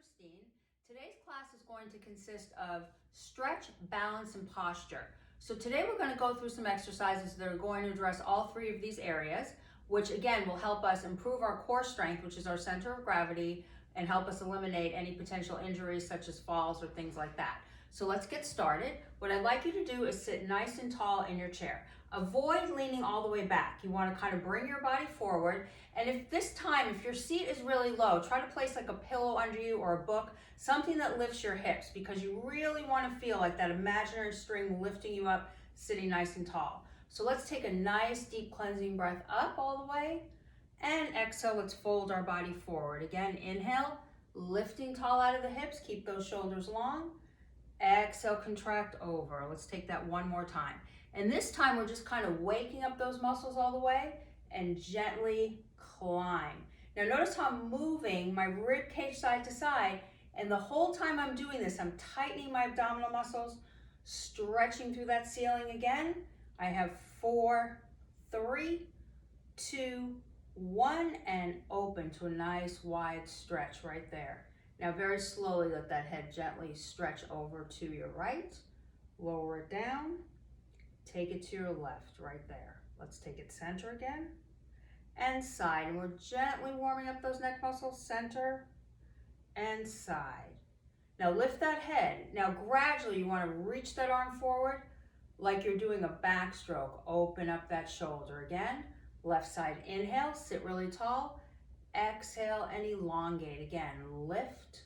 Christine. Today's class is going to consist of stretch, balance, and posture. So today we're going to go through some exercises that are going to address all three of these areas, which again will help us improve our core strength, which is our center of gravity, and help us eliminate any potential injuries such as falls or things like that. So let's get started. What I'd like you to do is sit nice and tall in your chair. Avoid leaning all the way back. You want to kind of bring your body forward. And if your seat is really low, try to place like a pillow under you or a book, something that lifts your hips, because you really want to feel like that imaginary string lifting you up, sitting nice and tall. So let's take a nice deep cleansing breath up all the way, and exhale, let's fold our body forward. Again, inhale, lifting tall out of the hips, keep those shoulders long. Exhale, contract over. Let's take that one more time. And this time we're just kind of waking up those muscles all the way and gently climb. Now notice how I'm moving my rib cage side to side, and the whole time I'm doing this, I'm tightening my abdominal muscles, stretching through that ceiling again. I have 4, 3, 2, 1, and open to a nice wide stretch right there. Now very slowly let that head gently stretch over to your right, lower it down, take it to your left right there. Let's take it center again, and side. And we're gently warming up those neck muscles, center and side. Now lift that head. Now gradually you want to reach that arm forward like you're doing a backstroke. Open up that shoulder again. Left side, inhale, sit really tall. Exhale and elongate. Again, lift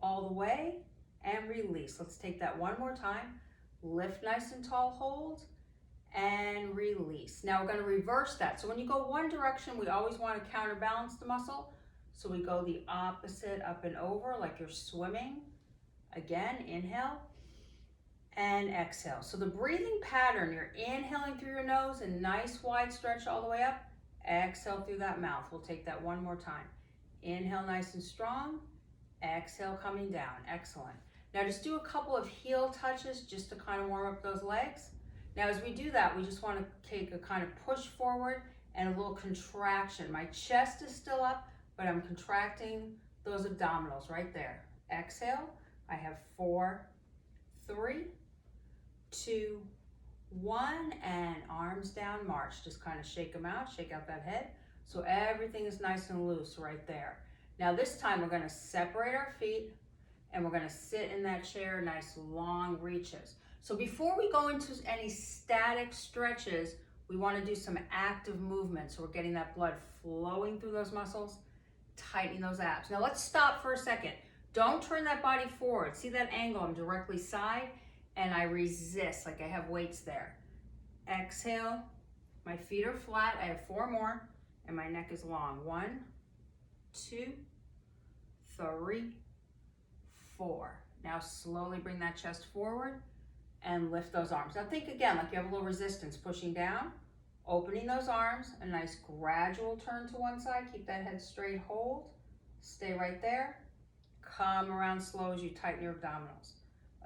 all the way and release. Let's take that one more time. Lift nice and tall, hold, and release. Now we're going to reverse that. So when you go one direction, we always want to counterbalance the muscle. So we go the opposite, up and over like you're swimming. Again, inhale and exhale. So the breathing pattern, you're inhaling through your nose and nice wide stretch all the way up. Exhale through that mouth. We'll take that one more time. Inhale nice and strong. Exhale coming down. Excellent. Now just do a couple of heel touches just to kind of warm up those legs. Now as we do that, we just want to take a kind of push forward and a little contraction. My chest is still up, but I'm contracting those abdominals right there. Exhale. I have 4, 3, 2, 1, and arms down, march. Just kind of shake them out, shake out that head. So everything is nice and loose right there. Now this time we're going to separate our feet and we're going to sit in that chair, nice long reaches. So before we go into any static stretches, we want to do some active movements. So we're getting that blood flowing through those muscles, tightening those abs. Now let's stop for a second. Don't turn that body forward. See that angle? I'm directly side and I resist like I have weights there. Exhale, my feet are flat. I have 4 more and my neck is long. 1, 2, 3, 4. Now slowly bring that chest forward and lift those arms. Now think again like you have a little resistance, pushing down, opening those arms, a nice gradual turn to one side. Keep that head straight, hold, stay right there. Come around slow as you tighten your abdominals.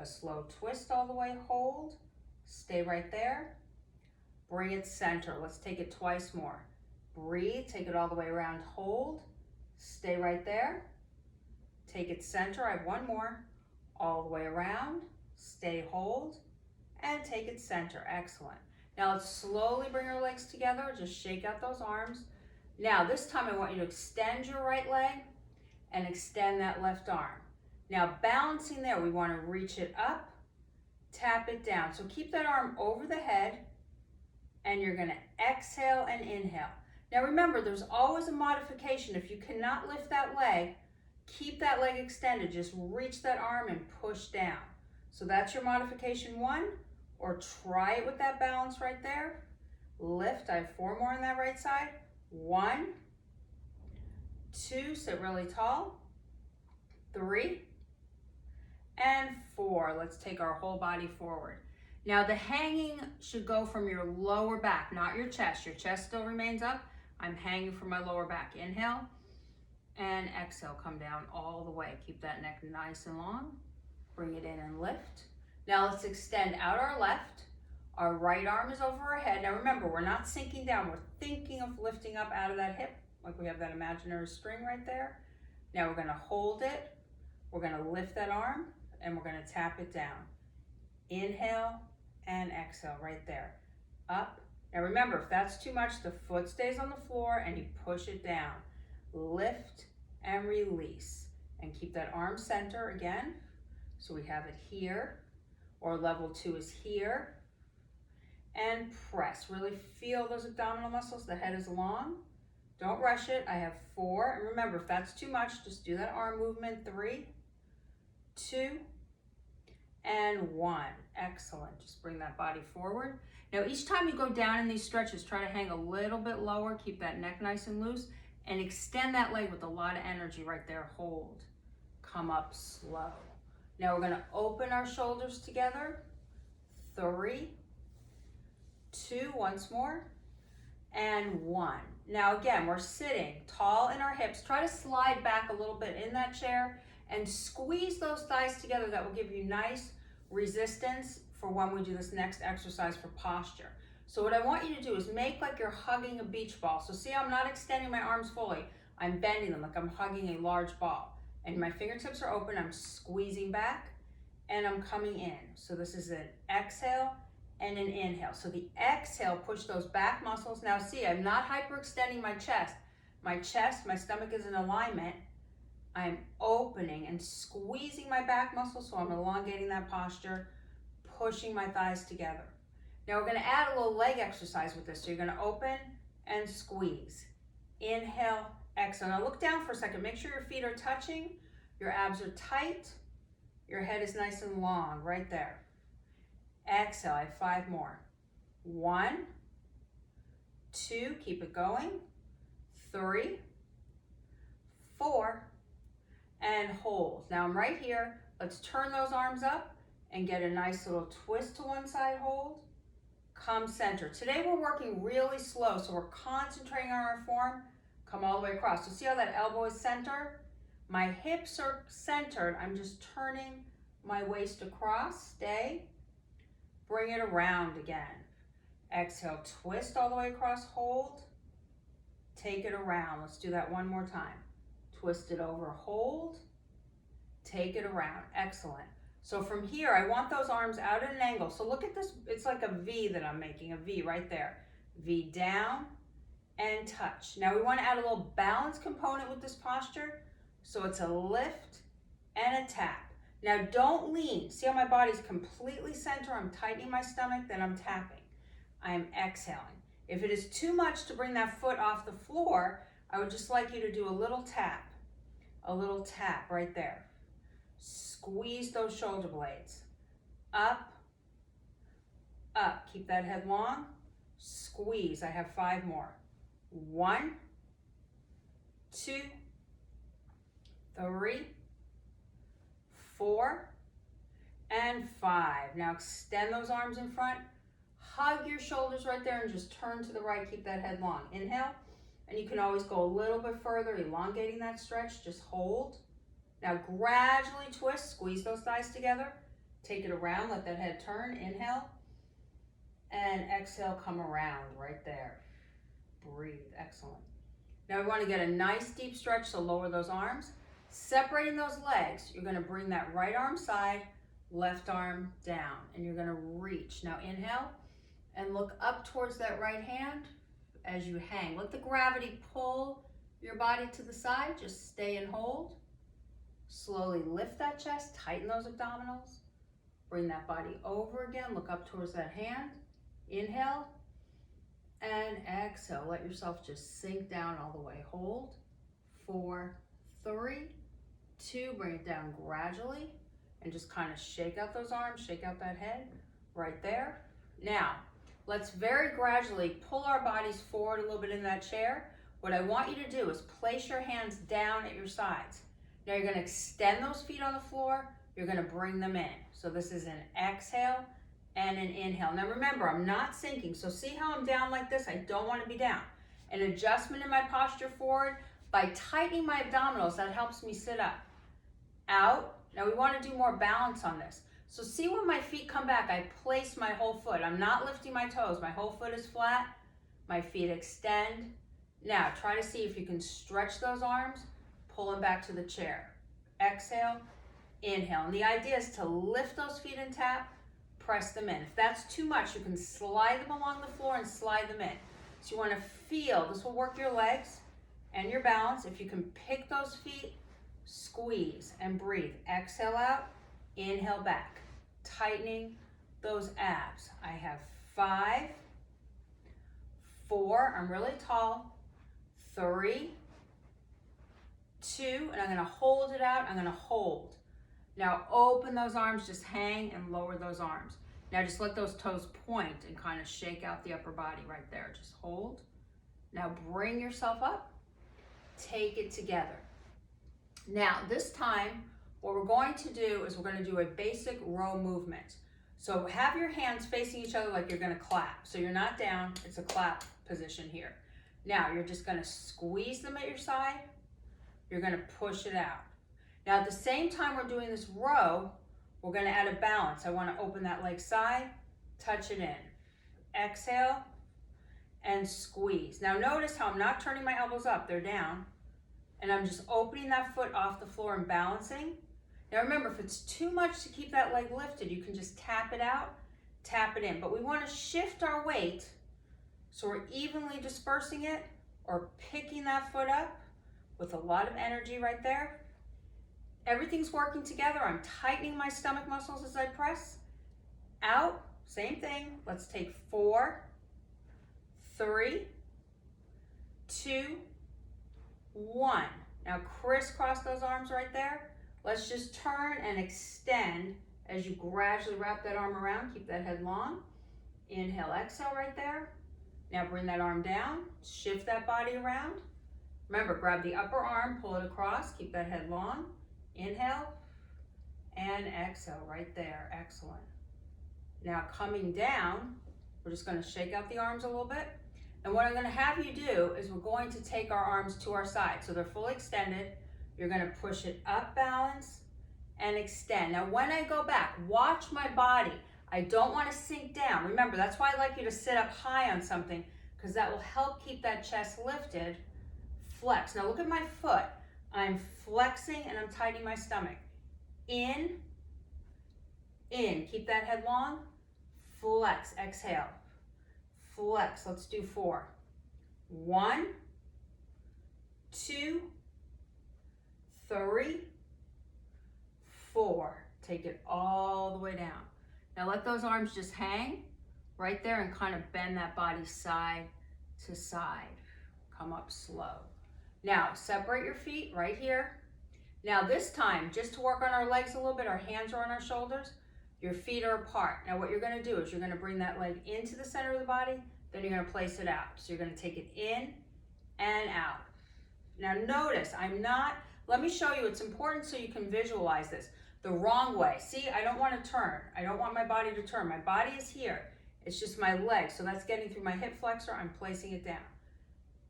A slow twist all the way, hold, stay right there. Bring it center. Let's take it twice more. Breathe, take it all the way around, hold, stay right there. Take it center, I have 1 more. All the way around, stay, hold, and take it center. Excellent. Now let's slowly bring our legs together, just shake out those arms. Now this time I want you to extend your right leg and extend that left arm. Now balancing there, we want to reach it up, tap it down. So keep that arm over the head and you're going to exhale and inhale. Now remember, there's always a modification. If you cannot lift that leg, keep that leg extended. Just reach that arm and push down. So that's your modification 1, or try it with that balance right there. Lift, I have 4 more on that right side. 1, 2, sit really tall. 3, and 4. Let's take our whole body forward. Now the hanging should go from your lower back, not your chest. Your chest still remains up. I'm hanging from my lower back. Inhale and exhale, come down all the way. Keep that neck nice and long. Bring it in and lift. Now let's extend out our left. Our right arm is over our head. Now remember, we're not sinking down. We're thinking of lifting up out of that hip, like we have that imaginary string right there. Now we're going to hold it, We're gonna lift that arm and we're gonna tap it down. Inhale and exhale right there. Up. Now remember, if that's too much, the foot stays on the floor and you push it down. Lift and release. And keep that arm center again. So we have it here, or level 2 is here. And press. Really feel those abdominal muscles. The head is long. Don't rush it. I have 4. And remember, if that's too much, just do that arm movement. 3, 2, and 1. Excellent. Just bring that body forward. Now, each time you go down in these stretches, try to hang a little bit lower. Keep that neck nice and loose. And extend that leg with a lot of energy right there. Hold. Come up slow. Now we're going to open our shoulders together. 3, 2, once more, and 1. Now again, we're sitting tall in our hips. Try to slide back a little bit in that chair and squeeze those thighs together. That will give you nice resistance for when we do this next exercise for posture. So what I want you to do is make like you're hugging a beach ball. So see, I'm not extending my arms fully. I'm bending them like I'm hugging a large ball. And my fingertips are open. I'm squeezing back and I'm coming in. So this is an exhale and an inhale. So the exhale, push those back muscles. Now see, I'm not hyperextending my chest. My stomach is in alignment. I'm opening and squeezing my back muscles, so I'm elongating that posture, pushing my thighs together. Now we're gonna add a little leg exercise with this. So you're gonna open and squeeze. Inhale, exhale. Now look down for a second. Make sure your feet are touching, your abs are tight, your head is nice and long, right there. Exhale, I have 5 more. 1, 2, keep it going. 3, 4, and hold. Now I'm right here. Let's turn those arms up and get a nice little twist to one side, hold. Come center. Today we're working really slow, so we're concentrating on our form. Come all the way across. So see how that elbow is centered? My hips are centered. I'm just turning my waist across. Stay. Bring it around again. Exhale, twist all the way across, hold. Take it around. Let's do that one more time. Twist it over, hold. Take it around. Excellent. So from here, I want those arms out at an angle. So look at this. It's like a V that I'm making, a V right there. V down and touch. Now we want to add a little balance component with this posture. So it's a lift and a tap. Now don't lean. See how my body's completely centered? I'm tightening my stomach, then I'm tapping. I'm exhaling. If it is too much to bring that foot off the floor, I would just like you to do a little tap right there. Squeeze those shoulder blades. Up, up. Keep that head long. Squeeze. I have 5 more. 1, 2, 3, 4, and 5. Now extend those arms in front. Hug your shoulders right there and just turn to the right. Keep that head long. Inhale. And you can always go a little bit further, elongating that stretch. Just hold. Now gradually twist. Squeeze those thighs together. Take it around. Let that head turn. Inhale. And exhale. Come around right there. Breathe. Excellent. Now we want to get a nice deep stretch, so lower those arms. Separating those legs, you're going to bring that right arm side, left arm down, and you're going to reach. Now inhale and look up towards that right hand as you hang. Let the gravity pull your body to the side. Just stay and hold. Slowly lift that chest, tighten those abdominals. Bring that body over again. Look up towards that hand. Inhale and exhale. Let yourself just sink down all the way. Hold. 4, 3, 2. Bring it down gradually and just kind of shake out those arms, shake out that head right there. Now, let's very gradually pull our bodies forward a little bit in that chair. What I want you to do is place your hands down at your sides. Now you're going to extend those feet on the floor. You're going to bring them in. So this is an exhale and an inhale. Now remember, I'm not sinking. So see how I'm down like this? I don't want to be down. An adjustment in my posture forward by tightening my abdominals. That helps me sit up. Out. Now we want to do more balance on this. So see when my feet come back, I place my whole foot. I'm not lifting my toes. My whole foot is flat. My feet extend. Now try to see if you can stretch those arms. Pull them back to the chair. Exhale inhale. And the idea is to lift those feet and tap, press them in. If that's too much, you can slide them along the floor and slide them in. So you want to feel, this will work your legs and your balance. If you can pick those feet, squeeze and breathe. Exhale out, inhale back. Tightening those abs. I have 5, 4, I'm really tall, 3, 2, and I'm gonna hold it out, I'm gonna hold. Now open those arms, just hang and lower those arms. Now just let those toes point and kind of shake out the upper body right there. Just hold. Now bring yourself up, take it together. Now this time, what we're going to do is we're going to do a basic row movement. So have your hands facing each other like you're going to clap. So you're not down, it's a clap position here. Now you're just going to squeeze them at your side. You're going to push it out. Now at the same time we're doing this row, we're going to add a balance. I want to open that leg side, touch it in. Exhale and squeeze. Now notice how I'm not turning my elbows up, they're down. And I'm just opening that foot off the floor and balancing. Now remember, if it's too much to keep that leg lifted, you can just tap it out, tap it in. But we want to shift our weight so we're evenly dispersing it or picking that foot up with a lot of energy right there. Everything's working together. I'm tightening my stomach muscles as I press. Out, same thing. Let's take 4, 3, 2, 1. Now crisscross those arms right there. Let's just turn and extend as you gradually wrap that arm around. Keep that head long. Inhale, exhale right there. Now bring that arm down, shift that body around. Remember, grab the upper arm, pull it across, keep that head long. Inhale and exhale right there. Excellent. Now coming down, we're just going to shake out the arms a little bit. And what I'm going to have you do is we're going to take our arms to our side. So they're fully extended. You're going to push it up, balance, and extend. Now when I go back, watch my body. I don't want to sink down. Remember, that's why I like you to sit up high on something, because that will help keep that chest lifted. Flex. Now look at my foot. I'm flexing and I'm tightening my stomach. In. Keep that head long. Flex. Exhale. Flex. Let's do 4. 1, 2, 3, 4. Take it all the way down. Now let those arms just hang right there and kind of bend that body side to side. Come up slow. Now separate your feet right here. Now this time, just to work on our legs a little bit, our hands are on our shoulders, your feet are apart. Now what you're going to do is you're going to bring that leg into the center of the body, then you're going to place it out. So you're going to take it in and out. Now notice, let me show you, it's important so you can visualize this. The wrong way. See, I don't want to turn. I don't want my body to turn. My body is here. It's just my leg. So that's getting through my hip flexor. I'm placing it down.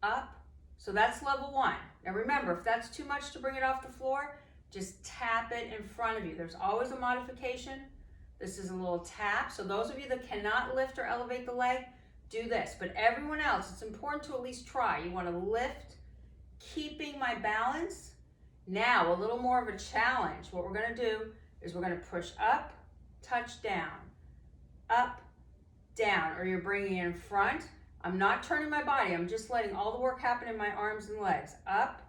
Up. So that's level 1. Now remember, if that's too much to bring it off the floor, just tap it in front of you. There's always a modification. This is a little tap. So those of you that cannot lift or elevate the leg, do this. But everyone else, it's important to at least try. You want to lift, keeping my balance. Now, a little more of a challenge. What we're going to do is we're going to push up, touch down, up, down, or you're bringing it in front. I'm not turning my body. I'm just letting all the work happen in my arms and legs. Up,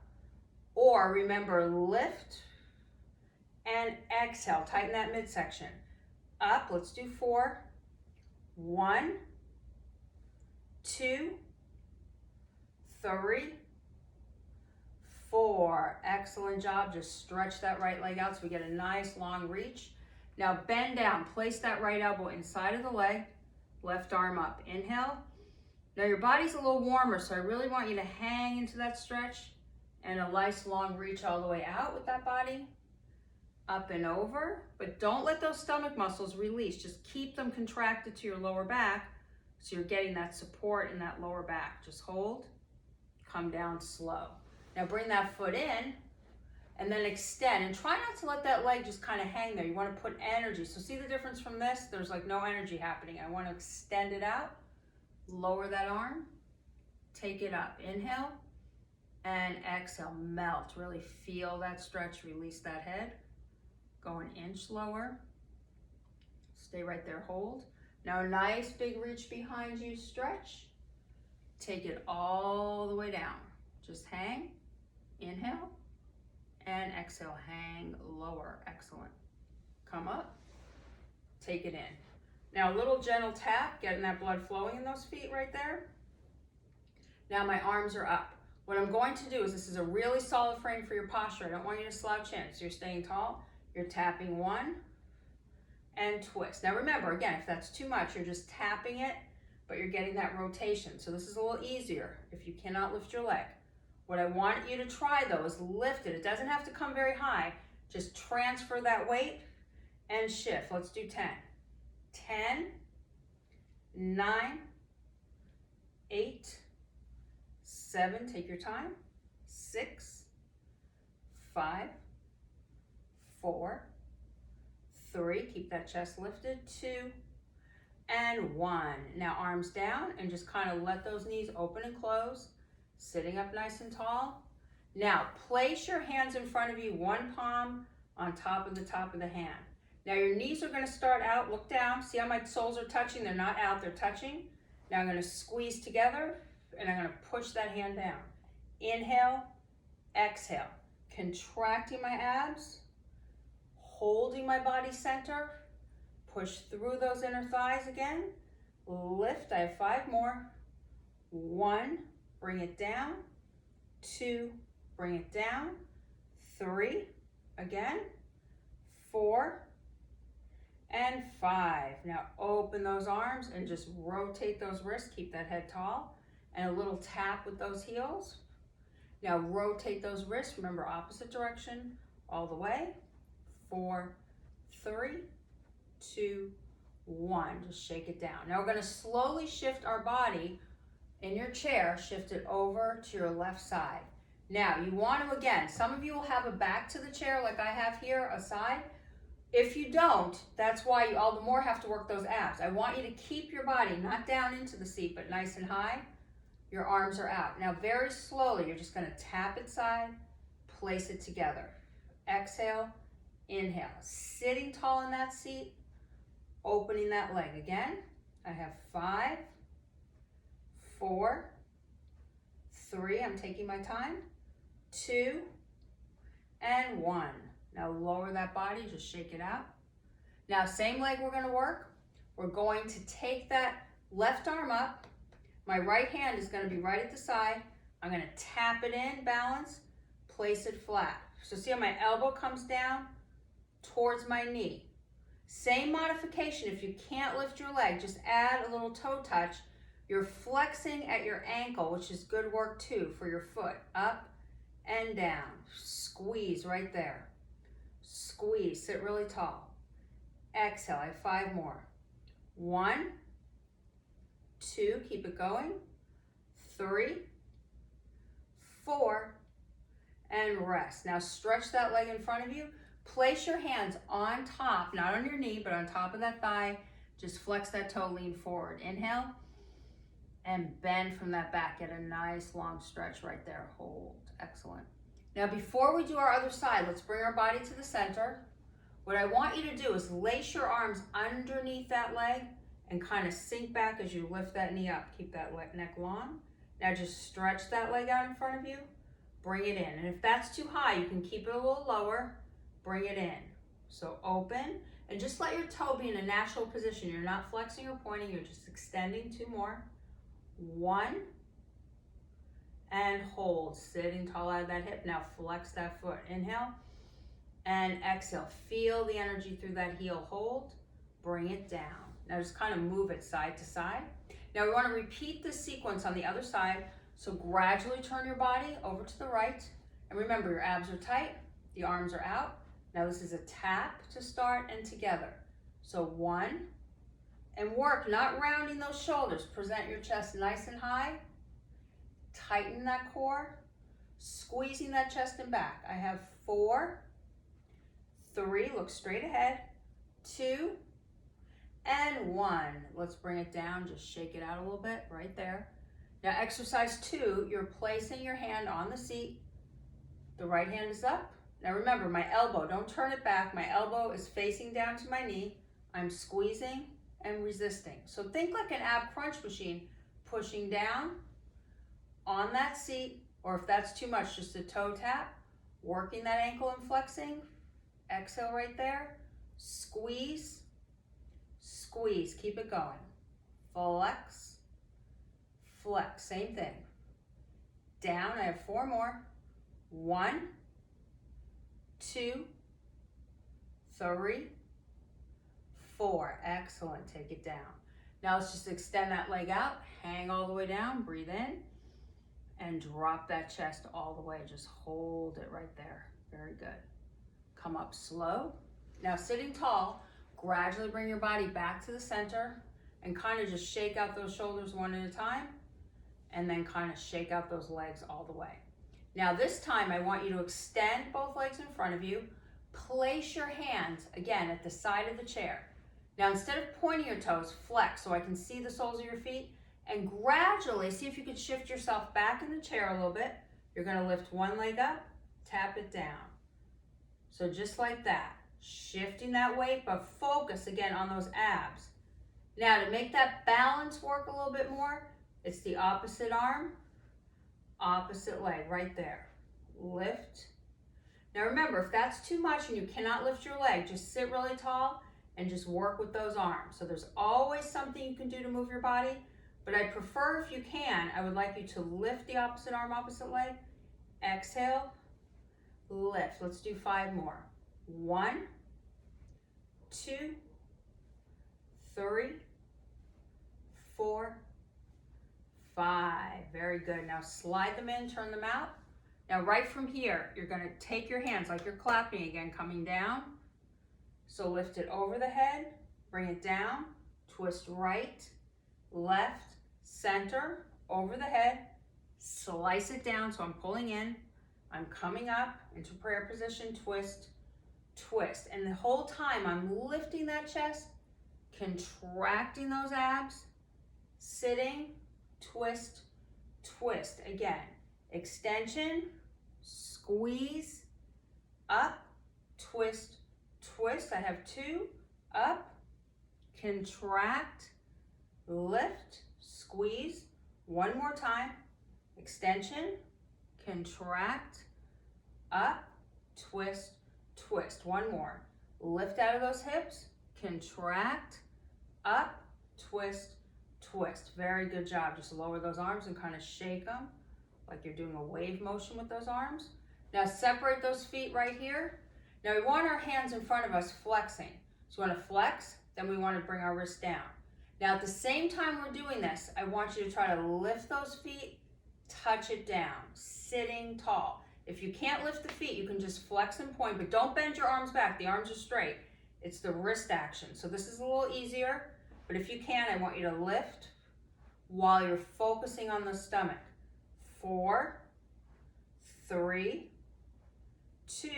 or remember, lift and exhale. Tighten that midsection. Up, let's do 4. 1, 2, 3, 4. Excellent job. Just stretch that right leg out so we get a nice long reach. Now bend down. Place that right elbow inside of the leg. Left arm up. Inhale. Now your body's a little warmer, so I really want you to hang into that stretch and a nice long reach all the way out with that body. Up and over. But don't let those stomach muscles release. Just keep them contracted to your lower back so you're getting that support in that lower back. Just hold. Come down slow. Now bring that foot in and then extend, and try not to let that leg just kind of hang there. You want to put energy. So see the difference from this? There's like no energy happening. I want to extend it out, lower that arm, take it up. Inhale and exhale, melt. Really feel that stretch, release that head. Go an inch lower. Stay right there, hold. Now a nice big reach behind you, stretch. Take it all the way down. Just hang, inhale, and exhale, hang lower, excellent. Come up, take it in. Now a little gentle tap, getting that blood flowing in those feet right there. Now my arms are up. What I'm going to do is, this is a really solid frame for your posture. I don't want you to slouch in. So you're staying tall, you're tapping one, and twist. Now remember, again, if that's too much, you're just tapping it, but you're getting that rotation. So this is a little easier if you cannot lift your leg. What I want you to try though is lift it. It doesn't have to come very high. Just transfer that weight and shift. Let's do 10. 10, 9, 8, 7, take your time, 6, 5, 4, 3, keep that chest lifted, 2, and 1. Now arms down and just kind of let those knees open and close, sitting up nice and tall. Now place your hands in front of you, one palm on top of the hand. Now your knees are going to start out, look down, see how my soles are touching, they're not out, they're touching. Now I'm going to squeeze together and I'm going to push that hand down. Inhale, exhale, contracting my abs, holding my body center, push through those inner thighs again, lift, I have 5 more. 1, bring it down, 2, bring it down, 3, again, 4, and 5. Now open those arms and just rotate those wrists, keep that head tall, and a little tap with those heels. Now rotate those wrists, remember opposite direction, all the way. 4, 3, 2, 1, just shake it down. Now we're gonna slowly shift our body in your chair, shift it over to your left side. Now you want to, again, some of you will have a back to the chair like I have here, a side. If you don't, that's why you all the more have to work those abs. I want you to keep your body not down into the seat, but nice and high. Your arms are out. Now very slowly, you're just gonna tap it side, place it together. Exhale, inhale. Sitting tall in that seat, opening that leg. Again, I have 5, 4, 3, I'm taking my time, 2, and 1. Now lower that body, just shake it out. Now same leg we're gonna work. We're going to take that left arm up. My right hand is gonna be right at the side. I'm gonna tap it in, balance, place it flat. So see how my elbow comes down towards my knee. Same modification, if you can't lift your leg, just add a little toe touch. You're flexing at your ankle, which is good work too for your foot. Up and down, squeeze right there. Squeeze, sit really tall. Exhale, I have 5 more. 1, 2, keep it going. 3, 4, and rest. Now stretch that leg in front of you. Place your hands on top, not on your knee, but on top of that thigh. Just flex that toe, lean forward. Inhale, and bend from that back. Get a nice long stretch right there. Hold, excellent. Now before we do our other side, let's bring our body to the center. What I want you to do is lace your arms underneath that leg and kind of sink back as you lift that knee up. Keep that neck long. Now just stretch that leg out in front of you. Bring it in. And if that's too high, you can keep it a little lower. Bring it in. So open and just let your toe be in a natural position. You're not flexing or pointing, you're just extending. 2 more. 1, and hold, sitting tall out of that hip. Now flex that foot. Inhale and exhale. Feel the energy through that heel. Hold, bring it down. Now just kind of move it side to side. Now we want to repeat this sequence on the other side. So gradually turn your body over to the right. And remember, your abs are tight, the arms are out. Now this is a tap to start and together. So 1, and work, not rounding those shoulders. Present your chest nice and high. Tighten that core, squeezing that chest and back. I have 4, 3, look straight ahead, 2, and 1. Let's bring it down, just shake it out a little bit, right there. Now exercise 2, you're placing your hand on the seat. The right hand is up, Now remember, my elbow, don't turn it back. My elbow is facing down to my knee. I'm squeezing and resisting. So think like an ab crunch machine, pushing down on that seat, or if that's too much, just a toe tap, working that ankle and flexing. Exhale right there. Squeeze, squeeze, keep it going. Flex, flex, same thing. Down, I have 4 more. 1, 2, 3, 4. Excellent, take it down. Now let's just extend that leg out, hang all the way down, breathe in, and drop that chest all the way. Just hold it right there. Very good. Come up slow. Now sitting tall, gradually bring your body back to the center and kind of just shake out those shoulders one at a time, and then kind of shake out those legs all the way. Now this time I want you to extend both legs in front of you. Place your hands, again, at the side of the chair. Now instead of pointing your toes, flex so I can see the soles of your feet, and gradually see if you could shift yourself back in the chair a little bit. You're gonna lift one leg up, tap it down. So just like that, shifting that weight, but focus again on those abs. Now to make that balance work a little bit more, it's the opposite arm, opposite leg right there. Lift. Now remember, if that's too much and you cannot lift your leg, just sit really tall and just work with those arms. So there's always something you can do to move your body, but I prefer, if you can, I would like you to lift the opposite arm, opposite leg. Exhale, lift. Let's do 5 more. 1, 2, 3, 4, 5. Very good. Now slide them in, turn them out. Now right from here, you're going to take your hands like you're clapping again, coming down. So lift it over the head, bring it down, twist right, left, center, over the head, slice it down. So I'm pulling in, I'm coming up into prayer position, twist, twist. And the whole time I'm lifting that chest, contracting those abs, sitting, twist, twist. Again, extension, squeeze, up, twist, twist. I have 2, up, contract, lift, squeeze. One more time, extension, contract, up, twist, twist. One more. Lift out of those hips, contract, up, twist, twist. Very good job. Just lower those arms and kind of shake them like you're doing a wave motion with those arms. Now separate those feet right here. Now we want our hands in front of us flexing. So we want to flex, then we want to bring our wrists down. Now at the same time we're doing this, I want you to try to lift those feet, touch it down, sitting tall. If you can't lift the feet, you can just flex and point, but don't bend your arms back. The arms are straight. It's the wrist action. So this is a little easier, but if you can, I want you to lift while you're focusing on the stomach. 4, 3, 2,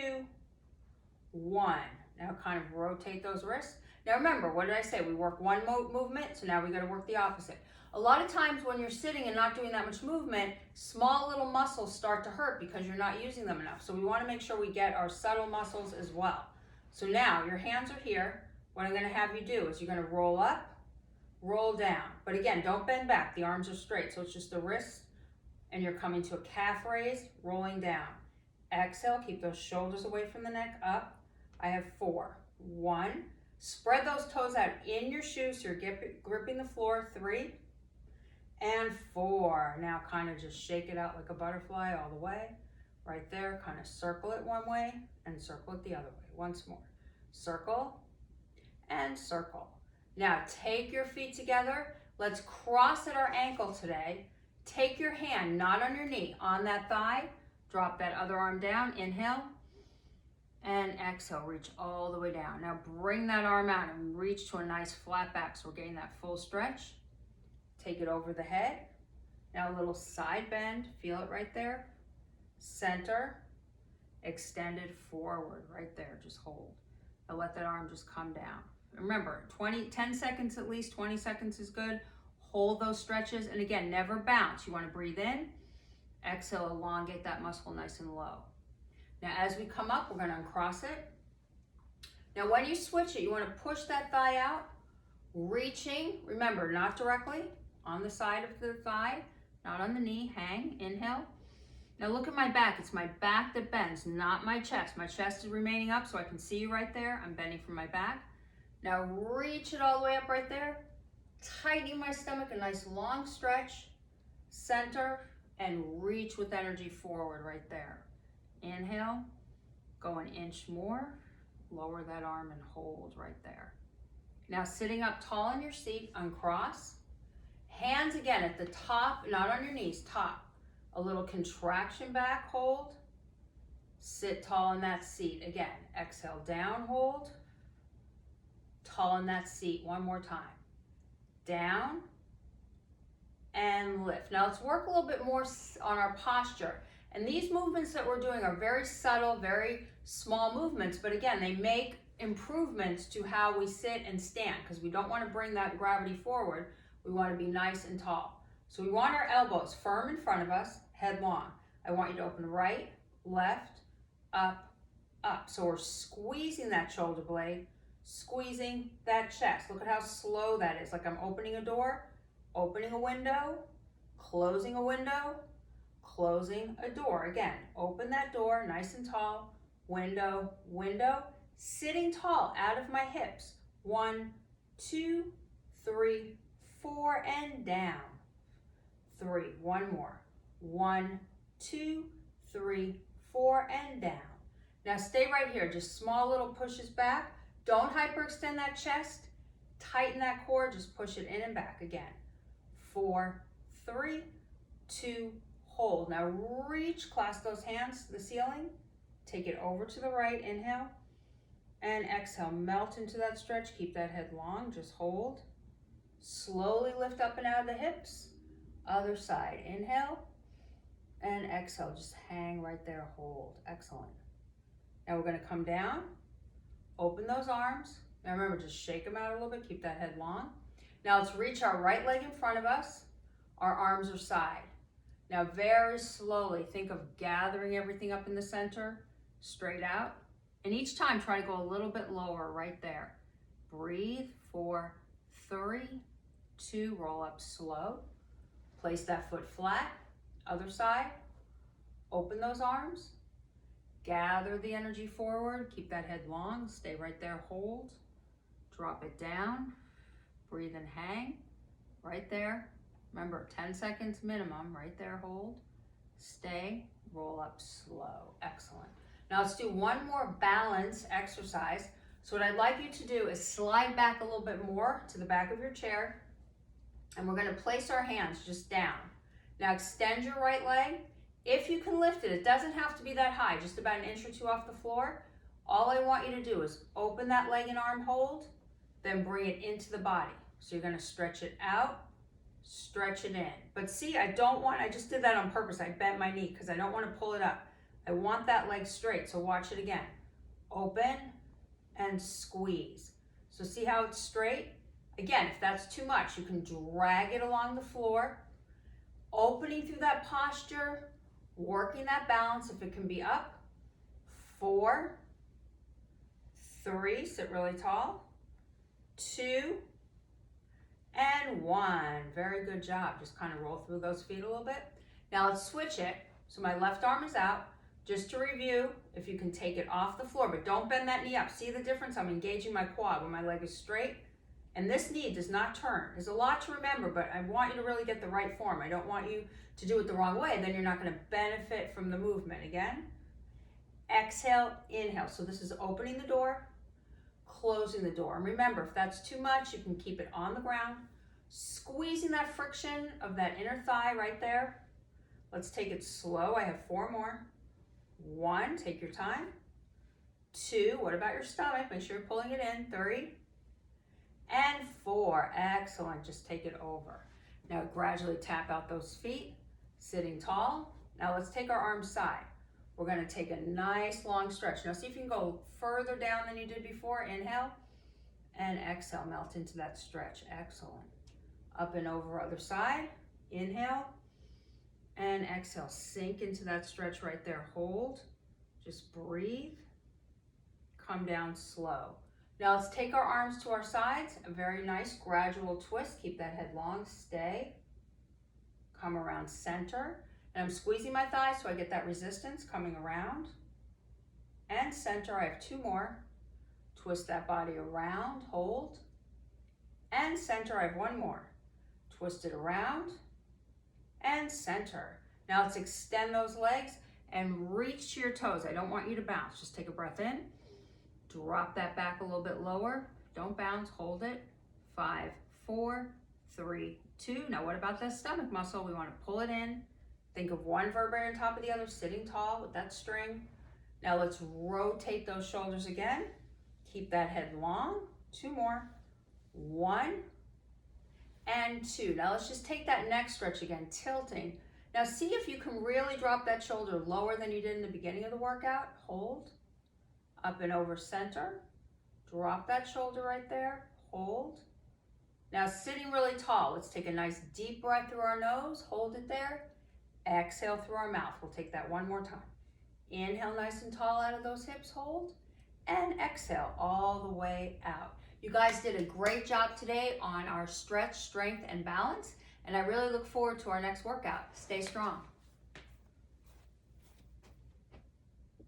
1. Now kind of rotate those wrists. Now remember, what did I say? We work one movement, so now we got to work the opposite. A lot of times when you're sitting and not doing that much movement, small little muscles start to hurt because you're not using them enough. So we want to make sure we get our subtle muscles as well. So now your hands are here. What I'm going to have you do is you're going to roll up, roll down. But again, don't bend back. The arms are straight. So it's just the wrists, and you're coming to a calf raise, rolling down. Exhale, keep those shoulders away from the neck, up. I have 4. 1. Spread those toes out in your shoes so you're gripping the floor. 3 and 4. Now kind of just shake it out like a butterfly all the way. Right there, kind of circle it one way and circle it the other way. Once more. Circle and circle. Now take your feet together. Let's cross at our ankle today. Take your hand, not on your knee, on that thigh. Drop that other arm down. Inhale. And exhale, reach all the way down. Now bring that arm out and reach to a nice flat back so we're getting that full stretch. Take it over the head. Now a little side bend, feel it right there. Center, extended forward, right there, just hold. Now let that arm just come down. Remember, 10 seconds at least, 20 seconds is good. Hold those stretches, and again, never bounce. You want to breathe in, exhale, elongate that muscle nice and low. Now as we come up, we're gonna uncross it. Now when you switch it, you wanna push that thigh out, reaching, remember, not directly on the side of the thigh, not on the knee, hang, inhale. Now look at my back, it's my back that bends, not my chest. My chest is remaining up so I can see you right there. I'm bending from my back. Now reach it all the way up right there, tightening my stomach, a nice long stretch, center, and reach with energy forward right there. Inhale, go an inch more, lower that arm and hold right there. Now sitting up tall in your seat, uncross. Hands again at the top, not on your knees, top. A little contraction back, hold. Sit tall in that seat. Again, exhale down, hold. Tall in that seat, one more time. Down and lift. Now let's work a little bit more on our posture. And these movements that we're doing are very subtle, very small movements, but again, they make improvements to how we sit and stand because we don't want to bring that gravity forward. We want to be nice and tall. So we want our elbows firm in front of us, head long. I want you to open right, left, up, up. So we're squeezing that shoulder blade, squeezing that chest. Look at how slow that is. Like I'm opening a door, opening a window, closing a window, closing a door. Again, open that door, nice and tall, window, window, sitting tall out of my hips. 1, 2, 3, 4, and down. 3, one more. 1, 2, 3, 4, and down. Now stay right here, just small little pushes back. Don't hyperextend that chest. Tighten that core, just push it in and back again. 4, 3, 2, hold. Now reach, clasp those hands to the ceiling. Take it over to the right, inhale. And exhale, melt into that stretch. Keep that head long, just hold. Slowly lift up and out of the hips. Other side, inhale. And exhale, just hang right there, hold. Excellent. Now we're gonna come down, open those arms. Now remember, just shake them out a little bit, keep that head long. Now let's reach our right leg in front of us. Our arms are side. Now very slowly, think of gathering everything up in the center, straight out. And each time, try to go a little bit lower right there. Breathe, 4, 3, 2, roll up slow. Place that foot flat, other side. Open those arms. Gather the energy forward, keep that head long, stay right there, hold. Drop it down, breathe and hang, right there. Remember, 10 seconds minimum, right there, hold. Stay, roll up slow, excellent. Now let's do one more balance exercise. So what I'd like you to do is slide back a little bit more to the back of your chair, and we're gonna place our hands just down. Now extend your right leg. If you can lift it, it doesn't have to be that high, just about an inch or two off the floor. All I want you to do is open that leg and arm hold, then bring it into the body. So you're gonna stretch it out, stretch it in. But see, I just did that on purpose. I bent my knee because I don't want to pull it up. I want that leg straight, so watch it again. Open and squeeze. So see how it's straight? Again, if that's too much, you can drag it along the floor, opening through that posture, working that balance if it can be up. 4, 3, sit really tall. 2, and 1. Very good job. Just kind of roll through those feet a little bit. Now let's switch it. So my left arm is out. Just to review, if you can take it off the floor, but don't bend that knee up. See the difference? I'm engaging my quad when my leg is straight. And this knee does not turn. There's a lot to remember, but I want you to really get the right form. I don't want you to do it the wrong way. Then you're not going to benefit from the movement. Again, exhale, inhale. So this is opening the door, closing the door. And remember, if that's too much, you can keep it on the ground, squeezing that friction of that inner thigh right there. Let's take it slow. I have 4 more. 1, take your time. 2, what about your stomach? Make sure you're pulling it in. 3, and 4, excellent. Just take it over. Now gradually tap out those feet, sitting tall. Now let's take our arms side. We're gonna take a nice long stretch. Now see if you can go further down than you did before. Inhale and exhale, melt into that stretch, excellent. Up and over other side, inhale and exhale, sink into that stretch right there, hold, Just breathe, come down slow. Now let's take our arms to our sides, a very nice gradual twist. Keep that head long, stay. Come around center. And I'm squeezing my thighs so I get that resistance coming around. And center, I have 2 more. Twist that body around, hold. And center, I have 1 more. Twist it around and center. Now let's extend those legs and reach to your toes. I don't want you to bounce. Just take a breath in. Drop that back a little bit lower. Don't bounce, hold it. 5, 4, 3, 2. Now what about that stomach muscle? We want to pull it in. Think of one vertebrae on top of the other, sitting tall with that string. Now let's rotate those shoulders again. Keep that head long. 2 more. 1 and 2. Now let's just take that neck stretch again, tilting. Now see if you can really drop that shoulder lower than you did in the beginning of the workout. Hold. Up and over center. Drop that shoulder right there. Hold. Now sitting really tall, let's take a nice deep breath through our nose. Hold it there. Exhale through our mouth. We'll take that one more time. Inhale nice and tall out of those hips. Hold. And exhale all the way out. You guys did a great job today on our stretch, strength, and balance. And I really look forward to our next workout. Stay strong.